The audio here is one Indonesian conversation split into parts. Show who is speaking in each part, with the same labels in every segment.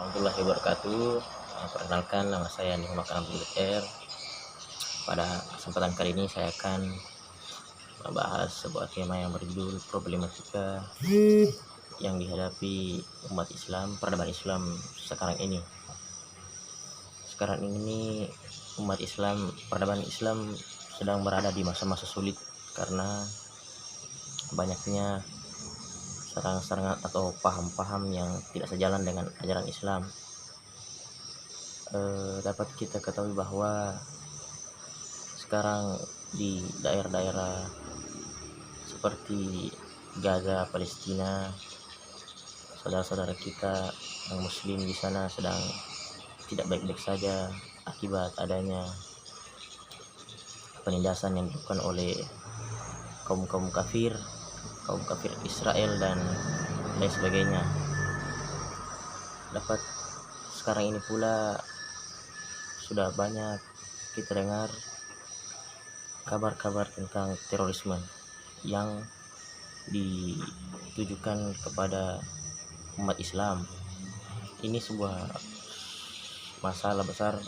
Speaker 1: Warahmatullahi wabarakatuh. Perkenalkan, nama saya Muhammad Abdul R. Pada kesempatan kali ini saya akan membahas sebuah tema yang berjudul problematika yang dihadapi umat Islam, peradaban Islam sekarang ini. Sekarang ini umat Islam, peradaban Islam sedang berada di masa-masa sulit karena banyaknya serangan-serangan atau paham-paham yang tidak sejalan dengan ajaran Islam. Dapat kita ketahui bahwa sekarang di daerah-daerah seperti Gaza, Palestina, saudara-saudara kita yang muslim di sana sedang tidak baik-baik saja akibat adanya penindasan yang dilakukan oleh kaum kafir Israel dan lain sebagainya. Dapat sekarang ini pula sudah banyak kita dengar kabar-kabar tentang terorisme yang ditujukan kepada umat Islam. Ini sebuah masalah besar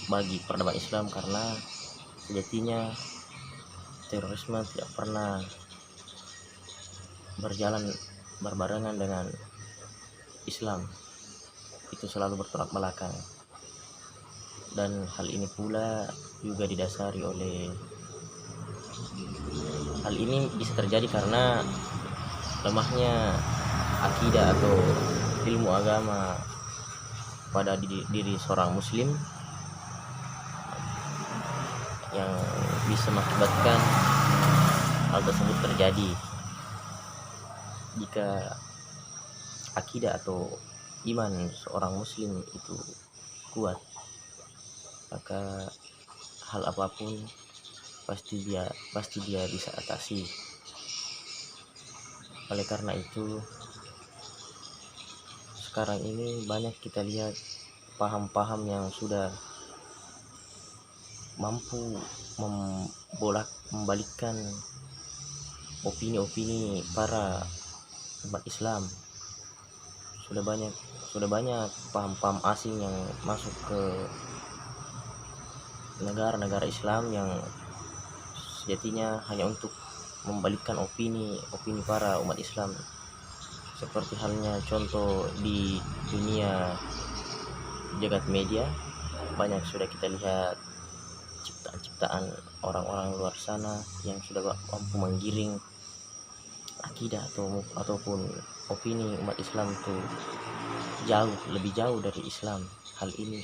Speaker 1: bagi peradaban Islam karena sejatinya terorisme tidak pernah berjalan berbarengan dengan Islam, itu selalu bertolak belakang. Dan hal ini pula juga didasari oleh hal ini bisa terjadi karena lemahnya akidah atau ilmu agama pada diri seorang muslim yang bisa mengakibatkan hal tersebut terjadi. Jika akidah atau iman seorang muslim itu kuat, maka hal apapun pasti dia bisa atasi. Oleh karena itu, sekarang ini banyak kita lihat paham-paham yang sudah mampu membalikkan opini-opini para umat Islam. Sudah banyak paham-paham asing yang masuk ke negara-negara Islam yang sejatinya hanya untuk membalikkan opini para umat Islam. Seperti halnya contoh di dunia jagat media, banyak sudah kita lihat ciptaan-ciptaan orang-orang luar sana yang sudah mampu menggiring akidah ataupun opini umat Islam itu lebih jauh dari Islam. Hal ini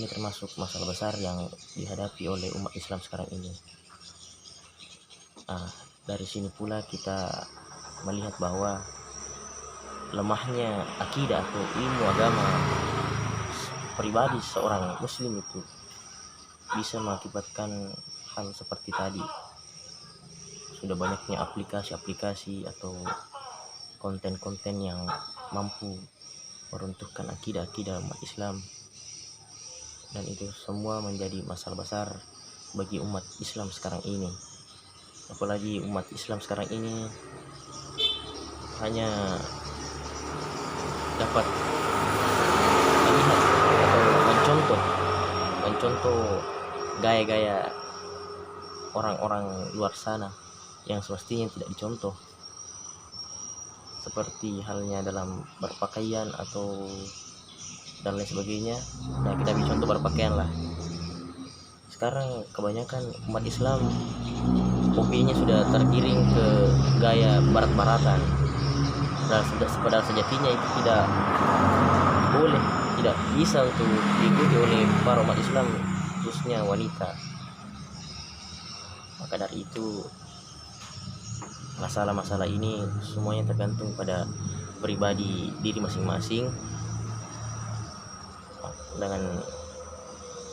Speaker 1: termasuk masalah besar yang dihadapi oleh umat Islam sekarang ini. Dari sini pula kita melihat bahwa lemahnya akidah atau ilmu agama pribadi seorang muslim itu bisa mengakibatkan hal seperti tadi. Sudah banyaknya aplikasi atau konten-konten yang mampu meruntuhkan akidah umat Islam, dan itu semua menjadi masalah besar bagi umat Islam sekarang ini. Apalagi umat Islam sekarang ini hanya dapat melihat atau mencontoh gaya-gaya orang-orang luar sana yang semestinya tidak dicontoh, seperti halnya dalam berpakaian atau dan lain sebagainya. Nah, kita ambil contoh berpakaian lah. Sekarang kebanyakan umat Islam opininya sudah tergiring ke gaya barat-baratan, padahal sejatinya itu tidak bisa untuk diikuti oleh para umat Islam, khususnya wanita. Maka dari itu, masalah-masalah ini semuanya tergantung pada pribadi diri masing-masing,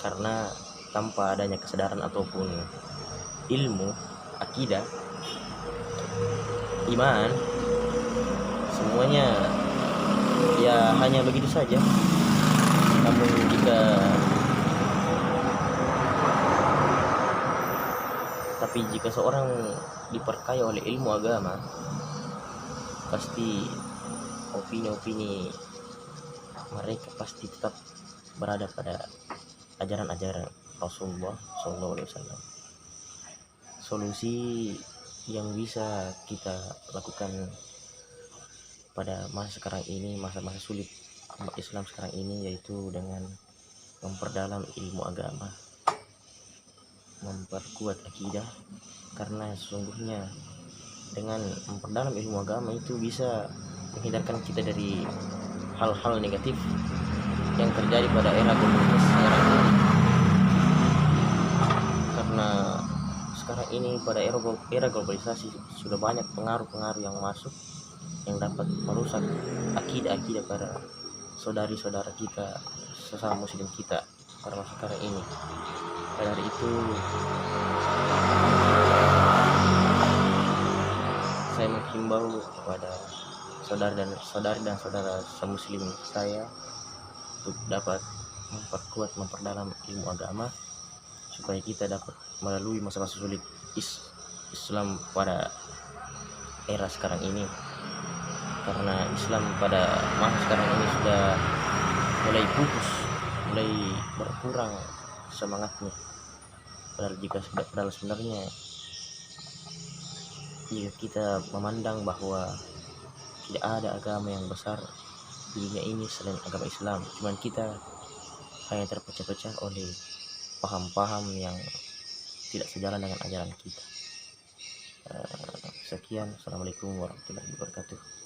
Speaker 1: karena tanpa adanya kesadaran ataupun ilmu akidah, iman, semuanya ya hanya begitu saja. Namun jika seorang diperkaya oleh ilmu agama, pasti opini-opini mereka pasti tetap berada pada ajaran-ajaran Rasulullah SAW. Solusi yang bisa kita lakukan pada masa sekarang ini, masa-masa sulit umat Islam sekarang ini, yaitu dengan memperdalam ilmu agama, memperkuat akidah, karena sesungguhnya dengan memperdalam ilmu agama itu bisa menghindarkan kita dari hal-hal negatif yang terjadi pada era globalitas sekarang ini. Karena sekarang ini pada era globalisasi sudah banyak pengaruh-pengaruh yang masuk yang dapat merusak akidah-akidah para saudari-saudara kita, sesama muslim kita pada masa sekarang ini. Dari itu saya menghimbau kepada saudara dan saudara semuslim saya untuk dapat memperdalam ilmu agama supaya kita dapat melalui masa-masa sulit Islam pada era sekarang ini. Karena Islam pada masa sekarang ini sudah mulai pupus, mulai berkurang semangatnya. Padahal sebenarnya jika kita memandang bahwa tidak ada agama yang besar di dunia ini selain agama Islam, cuman kita hanya terpecah-pecah oleh paham-paham yang tidak sejalan dengan ajaran kita. Sekian, assalamualaikum warahmatullahi wabarakatuh.